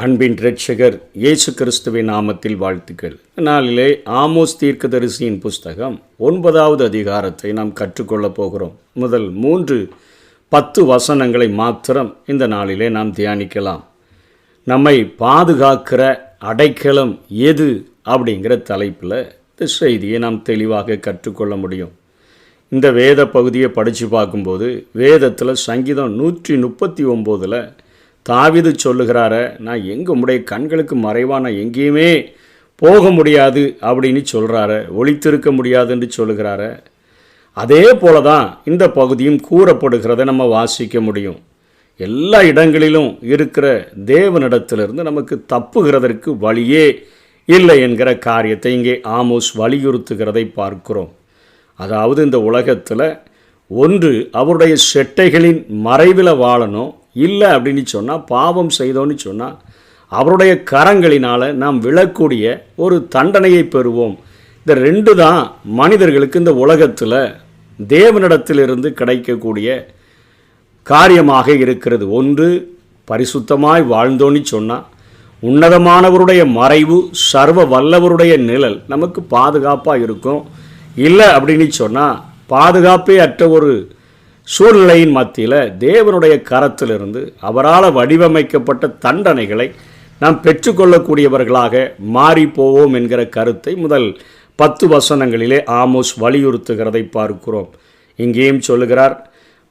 அன்பின் இரட்சகர் இயேசு கிறிஸ்துவின் நாமத்தில் வாழ்த்துக்கள். நாளிலே ஆமோஸ் தீர்க்கதரிசியின் புஸ்தகம் 9வது அதிகாரத்தை நாம் கற்றுக்கொள்ளப் போகிறோம். முதல் 10 வசனங்களை மாத்திரம் இந்த நாளிலே நாம் தியானிக்கலாம். நம்மை பாதுகாக்கிற அடைக்கலம் எது அப்படிங்கிற தலைப்பில் இந்த செய்தியை நாம் தெளிவாக கற்றுக்கொள்ள முடியும். இந்த வேத பகுதியை படித்து பார்க்கும்போது வேதத்தில் சங்கீதம் 139 தாவீது சொல்லுகிறார, நான் உம்முடைய கண்களுக்கு மறைவான எங்கேயுமே போக முடியாது அப்படின்னு சொல்கிறார, ஒளித்திருக்க முடியாது என்று சொல்லுகிறார. அதே போல தான் இந்த பகுதியும் கூறப்படுகிறத நம்ம வாசிக்க முடியும். எல்லா இடங்களிலும் இருக்கிற தேவனிடத்திலிருந்து நமக்கு தப்புகிறதற்கு வழியே இல்லை என்கிற காரியத்தை இங்கே ஆமோஸ் வலியுறுத்துகிறதை பார்க்கிறோம். அதாவது இந்த உலகத்தில் ஒன்று அவருடைய செட்டைகளின் மறைவில் வாழணும், இல்லை அப்படின்னு சொன்னால் பாவம் செய்தோன்னு சொன்னால் அவருடைய கரங்களினால் நாம் விழக்கூடிய ஒரு தண்டனையை பெறுவோம். இந்த 2 தான் மனிதர்களுக்கு இந்த உலகத்தில் தேவனிடத்திலிருந்து கிடைக்கக்கூடிய காரியமாக இருக்கிறது. ஒன்று பரிசுத்தமாய் வாழ்ந்தோன்னு சொன்னால் உன்னதமானவருடைய மறைவு, சர்வ வல்லவருடைய நிழல் நமக்கு பாதுகாப்பாக இருக்கும். இல்லை அப்படின்னு சொன்னால் பாதுகாப்பே அற்ற ஒரு சூழ்நிலையின் மத்தியில் தேவனுடைய கரத்திலிருந்து அவரால் வடிவமைக்கப்பட்ட தண்டனைகளை நாம் பெற்றுக்கொள்ளக்கூடியவர்களாக மாறி போவோம் என்கிற கருத்தை முதல் 10 வசனங்களிலே ஆமோஸ் வலியுறுத்துகிறதை பார்க்கிறோம். இங்கேயும் சொல்லுகிறார்,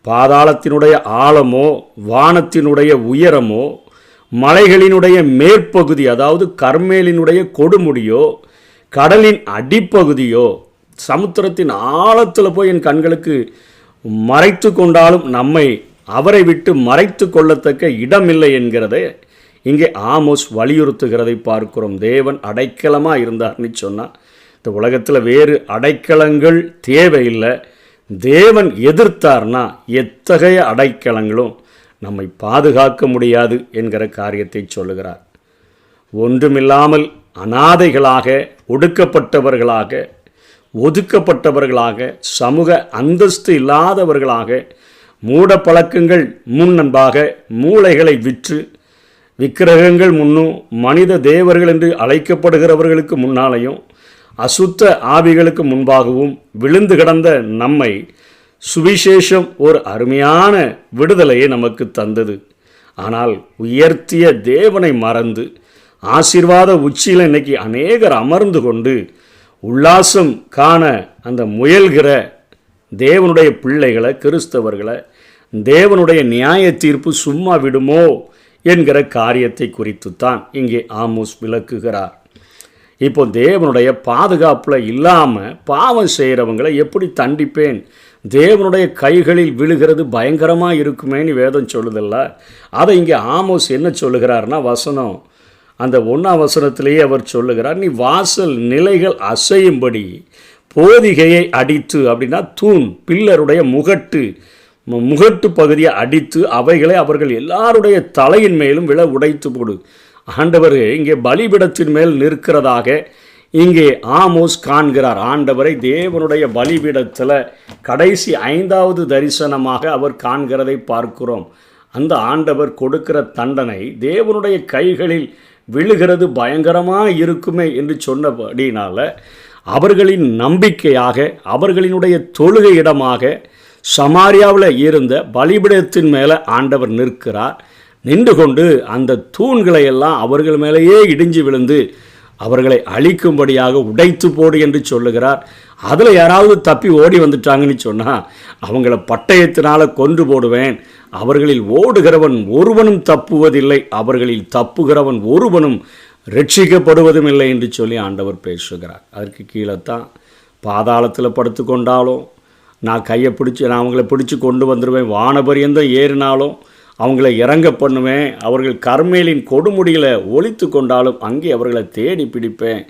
பாதாளத்தினுடைய ஆழமோ வானத்தினுடைய உயரமோ மலைகளினுடைய மேற்பகுதி, அதாவது கர்மேலினுடைய கொடுமுடியோ கடலின் அடிப்பகுதியோ சமுத்திரத்தின் ஆழத்தில் போய் என் கண்களுக்கு மறைத்து கொண்டாலும் நம்மை அவரை விட்டு மறைத்து கொள்ளத்தக்க இடமில்லை என்கிறதை இங்கே ஆமோஸ் வலியுறுத்துகிறதை பார்க்கிறோம். தேவன் அடைக்கலமாக இருந்தார்னு சொன்னால் இந்த உலகத்தில் வேறு அடைக்கலங்கள் தேவையில்லை. தேவன் எதிர்த்தார்னா எத்தகைய அடைக்கலங்களும் நம்மை பாதுகாக்க முடியாது என்கிற காரியத்தை சொல்லுகிறார். ஒன்றுமில்லாமல் அனாதைகளாக, ஒடுக்கப்பட்டவர்களாக, ஒதுக்கப்பட்டவர்களாக, சமூக அந்தஸ்து இல்லாதவர்களாக, மூட பழக்கங்கள் முன்னன்பாக மூளைகளை விற்று விக்கிரகங்கள் முன்னும் மனித தேவர்கள் என்று அழைக்கப்படுகிறவர்களுக்கு முன்னாலேயும் அசுத்த ஆவிகளுக்கு முன்பாகவும் விழுந்து கிடந்த நம்மை சுவிசேஷம் ஒரு அருமையான விடுதலையை நமக்கு தந்தது. ஆனால் உயர்த்திய தேவனை மறந்து ஆசீர்வாத உச்சியில் இன்னைக்கு அநேகர் அமர்ந்து கொண்டு உல்லாசம் காண அந்த முயல்கிற தேவனுடைய பிள்ளைகளை, கிறிஸ்தவர்களை தேவனுடைய நியாய தீர்ப்பு சும்மா விடுமோ என்கிற காரியத்தை குறித்து தான் இங்கே ஆமோஸ் விளக்குகிறார். இப்போ தேவனுடைய பாதுகாப்பில் இல்லாமல் பாவம் செய்கிறவங்களை எப்படி தண்டிப்பேன், தேவனுடைய கைகளில் விழுகிறது பயங்கரமாக இருக்குமேன்னு வேதம் சொல்லுதில்ல. அதை இங்கே ஆமோஸ் என்ன சொல்லுகிறார்னா, வசனம் அந்த 1ஆம் வசனத்திலேயே அவர் சொல்லுகிறார், நீ வாசல் நிலைகள் அசையும்படி போதிகையை அடித்து, அப்படின்னா தூண் பில்லருடைய முகட்டு பகுதியை அடித்து அவைகளை அவர்கள் எல்லாருடைய தலையின் மேலும் விழ உடைத்து போடு. ஆண்டவர் இங்கே பலிபீடத்தின் மேல் நிற்கிறதாக இங்கே ஆமோஸ் காண்கிறார். ஆண்டவரை தேவனுடைய பலிபீடத்தில் கடைசி 5வது தரிசனமாக அவர் காண்கிறதை பார்க்கிறோம். அந்த ஆண்டவர் கொடுக்கிற தண்டனை தேவனுடைய கைகளில் விழுகிறது பயங்கரமாக இருக்குமே என்று சொன்னபடினால அவர்களின் நம்பிக்கையாக, அவர்களினுடைய தொழுகை இடமாக சமாரியாவில் இருந்த பலிபீடத்தின் மேலே ஆண்டவர் நிற்கிறார். நின்று கொண்டு அந்த தூண்களை எல்லாம் அவர்கள் மேலேயே இடிஞ்சு விழுந்து அவர்களை அழிக்கும்படியாக உடைத்து போடு என்று சொல்லுகிறார். அதில் யாராவது தப்பி ஓடி வந்துட்டாங்கன்னு சொன்னால் அவங்கள பட்டயத்தினால் கொன்று போடுவேன். அவர்களில் ஓடுகிறவன் ஒருவனும் தப்புவதில்லை, அவர்களில் தப்புகிறவன் ஒருவனும் ரட்சிக்கப்படுவதும் இல்லை என்று சொல்லி ஆண்டவர் பேசுகிறார். அதற்கு கீழே தான் பாதாளத்தில் படுத்து கொண்டாலும் நான் அவங்கள பிடிச்சி கொண்டு வந்துடுவேன், வானபரியந்தம் ஏறினாலும் அவங்கள இறங்க பண்ணுவேன், அவர்கள் கர்மேலின் கொடுமுடியில் ஒளித்து கொண்டாலும் அங்கே அவர்களை தேடி பிடிப்பேன்,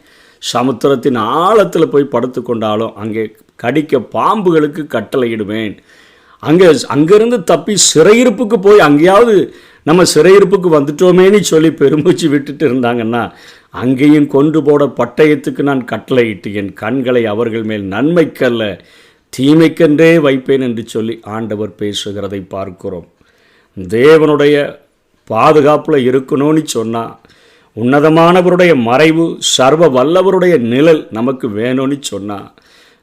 சமுத்திரத்தின் ஆழத்தில் போய் படுத்து கொண்டாலும் அங்கே கடிக்க பாம்புகளுக்கு கட்டளையிடுவேன், அங்கேருந்து தப்பி சிறையிருப்புக்கு போய் அங்கேயாவது நம்ம சிறையிருப்புக்கு வந்துட்டோமேன்னு சொல்லி பெருமூச்சு விட்டுட்டு இருந்தாங்கன்னா அங்கேயும் கொண்டு போட பட்டயத்துக்கு நான் கட்டளையிட்டு என் கண்களை அவர்கள் மேல் நன்மைக்கல்ல தீமைக்கென்றே வைப்பேன் என்று சொல்லி ஆண்டவர் பேசுகிறதை பார்க்கிறோம். தேவனுடைய பாதுகாப்பில் இருக்கணும்னு சொன்னால் உன்னதமானவருடைய மறைவு, சர்வ வல்லவருடைய நிழல் நமக்கு வேணும்னு சொன்னால்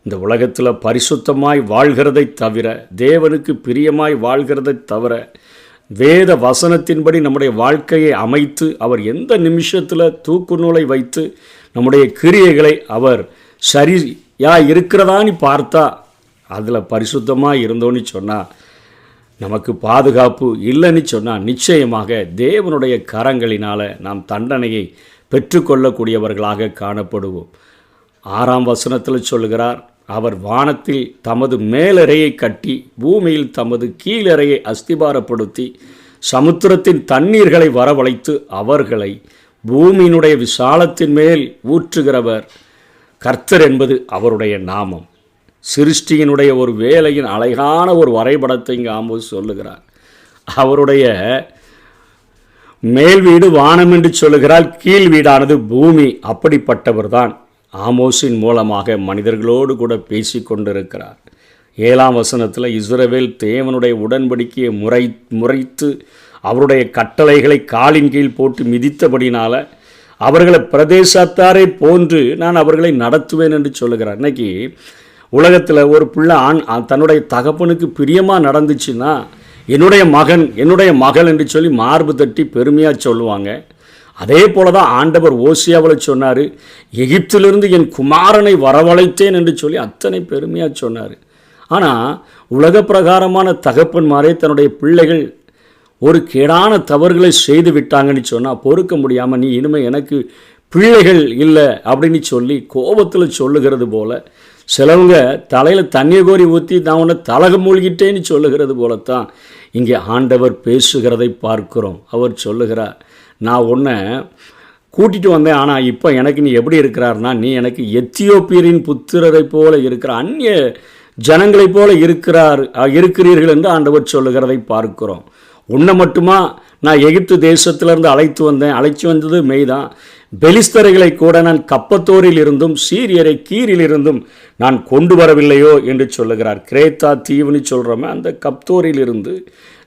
இந்த உலகத்தில் பரிசுத்தமாய் வாழ்கிறதை தவிர, தேவனுக்கு பிரியமாய் வாழ்கிறதை தவிர, வேத வசனத்தின்படி நம்முடைய வாழ்க்கையை அமைத்து அவர் எந்த நிமிஷத்தில் தூக்கு நூலை வைத்து நம்முடைய கிரியைகளை அவர் சரியா இருக்கிறதான்னு பார்த்தா அதில் பரிசுத்தமாக இருந்தோன்னு சொன்னால், நமக்கு பாதுகாப்பு இல்லைன்னு சொன்னால் நிச்சயமாக தேவனுடைய கரங்களினால் நாம் தண்டனையை பெற்றுக்கொள்ளக்கூடியவர்களாக காணப்படுவோம். 6ஆம் வசனத்தில் சொல்லுகிறார், அவர் வானத்தில் தமது மேலறையை கட்டி பூமியில் தமது கீழறையை அஸ்திபாரப்படுத்தி சமுத்திரத்தின் தண்ணீர்களை வரவழைத்து அவர்களை பூமியினுடைய விசாலத்தின் மேல் ஊற்றுகிறவர் கர்த்தர் என்பது அவருடைய நாமம். சிருஷ்டியினுடைய ஒரு வேலையின் அழகான ஒரு வரைபடத்தை இங்கே ஆமோஸ் சொல்லுகிறார். அவருடைய மேல் வீடு வானம் என்று சொல்லுகிறார், கீழ் வீடானது பூமி. அப்படிப்பட்டவர் தான் ஆமோஸின் மூலமாக மனிதர்களோடு கூட பேசி கொண்டிருக்கிறார். 7ஆம் வசனத்தில் இஸ்ரவேல் தேவனுடைய உடன்படிக்கையை முறைத்து அவருடைய கட்டளைகளை காலின் கீழ் போட்டு மிதித்தபடினால அவர்களை பிரதேசத்தாரை போன்று நான் அவர்களை நடத்துவேன் என்று சொல்லுகிறார். இன்றைக்கி உலகத்தில் ஒரு பிள்ளை தன்னுடைய தகப்பனுக்கு பிரியமாக நடந்துச்சுன்னா என்னுடைய மகள் என்று சொல்லி மார்பு தட்டி பெருமையாக சொல்லுவாங்க. அதே போல தான் ஆண்டவர் ஓசியாவில் சொன்னார், எகிப்திலிருந்து என் குமாரனை வரவழைத்தேன் என்று சொல்லி அத்தனை பெருமையாக சொன்னார். ஆனால் உலக பிரகாரமான தகப்பன்மாரே தன்னுடைய பிள்ளைகள் ஒரு கேடான தவறுகளை செய்து விட்டாங்கன்னு சொன்னால் பொறுக்க முடியாமல், நீ இனிமேல் எனக்கு பிள்ளைகள் இல்லை அப்படின்னு சொல்லி கோபத்தில் சொல்லுகிறது போல, சிலவங்க தலையில் தண்ணீர் கோரி ஊற்றி நான் உன்னை தலக மூழ்கிட்டேன்னு சொல்லுகிறது போலத்தான் இங்கே ஆண்டவர் பேசுகிறதை பார்க்கிறோம். அவர் சொல்லுகிறார், நான் உன்னை கூட்டிகிட்டு வந்தேன், ஆனால் இப்போ எனக்கு நீ எப்படி இருக்கிறார்னா, நீ எனக்கு எத்தியோப்பியரின் புத்திரரை போல இருக்கிற அந்நிய ஜனங்களைப் போல இருக்கிறீர்கள் என்று ஆண்டவர் சொல்லுகிறதை பார்க்கிறோம். உன்னை மட்டுமா நான் எகிப்து தேசத்திலிருந்து அழைச்சி வந்தது மெய்தான். பெலிஸ்தரைகளை கூட நான் கப்பத்தோரில் இருந்தும் சீரியரை கீரிலிருந்தும் நான் கொண்டு வரவில்லையோ என்று சொல்லுகிறார். கிரேத்தா தீவுன்னு சொல்கிறோமே, அந்த கப்தோரில் இருந்து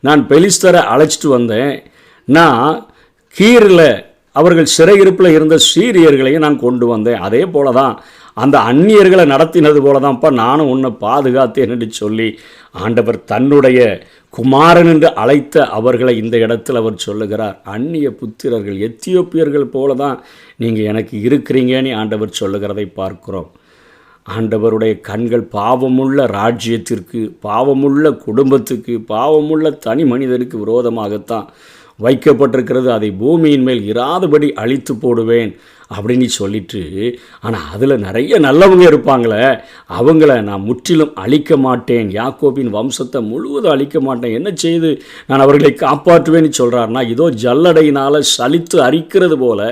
நான் பெலிஸ்தரை அழைச்சிட்டு வந்தேன். நான் கீரில் அவர்கள் சிறையிருப்பில் இருந்த சீரியர்களையும் நான் கொண்டு வந்தேன். அதே போல தான் அந்த அந்நியர்களை நடத்தினது போல தான்ப்பா நானும் உன்னை பாதுகாத்தேன் என்று சொல்லி ஆண்டவர் தன்னுடைய குமாரன் என்று அழைத்த அவர்களை இந்த இடத்தில் அவர் சொல்லுகிறார். அந்நிய புத்திரர்கள், எத்தியோப்பியர்கள் போல தான் நீங்கள் எனக்கு இருக்கிறீங்கன்னு ஆண்டவர் சொல்லுகிறதை பார்க்கிறோம். ஆண்டவருடைய கண்கள் பாவமுள்ள ராஜ்யத்திற்கு, பாவமுள்ள குடும்பத்துக்கு, பாவமுள்ள தனி மனிதனுக்கு விரோதமாகத்தான் வைக்கப்பட்டிருக்கிறது. அதை பூமியின் மேல் இராதபடி அழித்து போடுவேன் அப்படின்னு சொல்லிட்டு, ஆனால் அதில் நிறைய நல்லவங்க இருப்பாங்களே, அவங்கள நான் முற்றிலும் அழிக்க மாட்டேன், யாக்கோபின் வம்சத்தை முழுவதும் அழிக்க மாட்டேன், என்ன செய்து நான் அவர்களை காப்பாற்றுவேன்னு சொல்கிறார்னா, இதோ ஜல்லடையினால் சலித்து அரிக்கிறது போல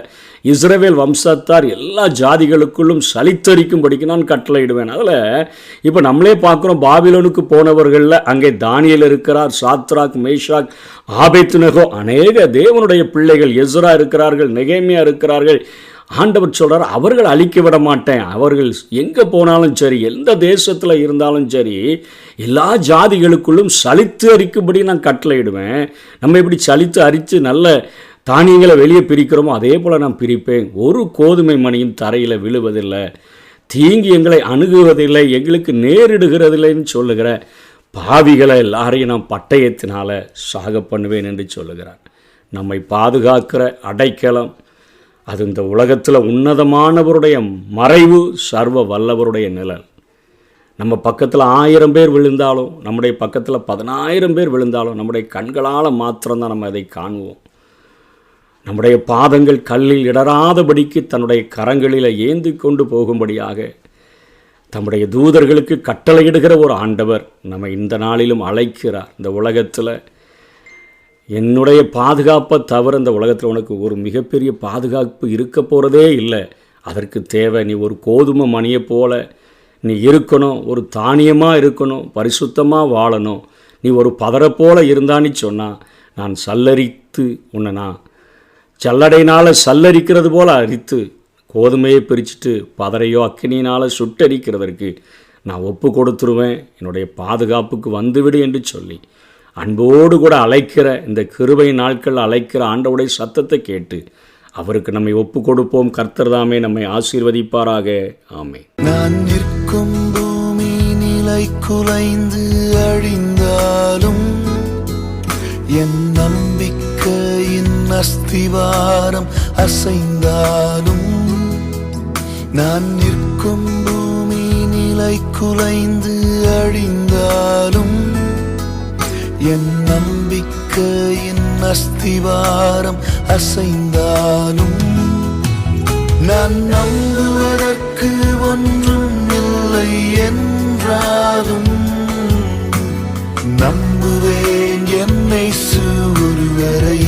இஸ்ரவேல் வம்சத்தார் எல்லா ஜாதிகளுக்குள்ளும் சலித்தரிக்கும்படிக்கு நான் கட்டளையிடுவேன். அதில் இப்போ நம்மளே பார்க்குறோம், பாபிலோனுக்கு போனவர்களில் அங்கே தானியேல் இருக்கிறார், சாத்ராக், மேஷாக், ஆபேத்நேகோ, அநேக தேவனுடைய பிள்ளைகள், எஸ்ரா இருக்கிறார்கள், நெகேமியா இருக்கிறார்கள். ஆண்டவர் சொல்கிறார், அவர்கள் அழிக்க விட மாட்டேன். அவர்கள் எங்கே போனாலும் சரி, எந்த தேசத்தில் இருந்தாலும் சரி, எல்லா ஜாதிகளுக்குள்ளும் சலித்து அரிக்கும்படி நான் கட்டளையிடுவேன். நம்ம இப்படி சலித்து அரித்து நல்ல தானியங்களை வெளியே பிரிக்கிறோமோ அதே போல் நான் பிரிப்பேன். ஒரு கோதுமை மணியும் தரையில் விழுவதில்லை, தீங்கி எங்களை அணுகுவதில்லை, எங்களுக்கு நேரிடுகிறதில்லைன்னு சொல்லுகிற பாவிகளை எல்லாரையும் நான் பட்டயத்தினால் சாக பண்ணுவேன் என்று சொல்லுகிறார். நம்மை பாதுகாக்கிற அடைக்கலம் அது இந்த உலகத்தில் உன்னதமானவருடைய மறைவு, சர்வ வல்லவருடைய நிழல். நம்ம பக்கத்தில் 1000 பேர் விழுந்தாலும், நம்முடைய பக்கத்தில் 10,000 பேர் விழுந்தாலும், நம்முடைய கண்களால் மாத்திரம்தான் நம்ம அதை காணுவோம். நம்முடைய பாதங்கள் கல்லில் இடராதபடிக்கு தன்னுடைய கரங்களில் ஏந்தி கொண்டு போகும்படியாக தம்முடைய தூதர்களுக்கு கட்டளையிடுகிற ஒரு ஆண்டவர் நம்ம இந்த நாளிலும் அழைக்கிறார். இந்த உலகத்தில் என்னுடைய பாதுகாப்பை தவிர இந்த உலகத்தில் உனக்கு ஒரு மிகப்பெரிய பாதுகாப்பு இருக்க போகிறதே இல்லை. அதற்கு தேவை நீ ஒரு கோதுமை மணியை போல நீ இருக்கணும், ஒரு தானியமாக இருக்கணும், பரிசுத்தமாக வாழணும். நீ ஒரு பதரை போல இருந்தான்னு சொன்னால் நான் சல்லரித்து உன்னை நான் சல்லடையினால் சல்லரிக்கிறது போல் அரித்து கோதுமையை பிரிச்சுட்டு பதறையோ அக்கினியினால் சுட்டரிக்கிறதற்கு நான் ஒப்பு கொடுத்துருவேன். என்னுடைய பாதுகாப்புக்கு வந்துவிடு என்று சொல்லி அன்போடு கூட அழைக்கிற இந்த கிருபை நாட்கள் அழைக்கிற ஆண்டவருடைய சத்தத்தை கேட்டு அவருக்கு நம்மை ஒப்பு கொடுப்போம். கர்த்தர் தாமே நம்மை ஆசீர்வதிப்பாராக. ஆமென். நான் நிற்கும் பூமி நிலை குலைந்து அழிந்தாலும் என் நம்பிக்கையின் அஸ்திவாரம் அசைந்தாலும், நான் நிற்கும் பூமி நிலை குலைந்து அழிந்தாலும் என் நம்பிக்கையின் அஸ்திவாரம் அசைந்தாலும், நான் நம்புவதற்கு ஒன்றும் இல்லை என்றாலும் நம்புவேன் என்னை ஒருவரை.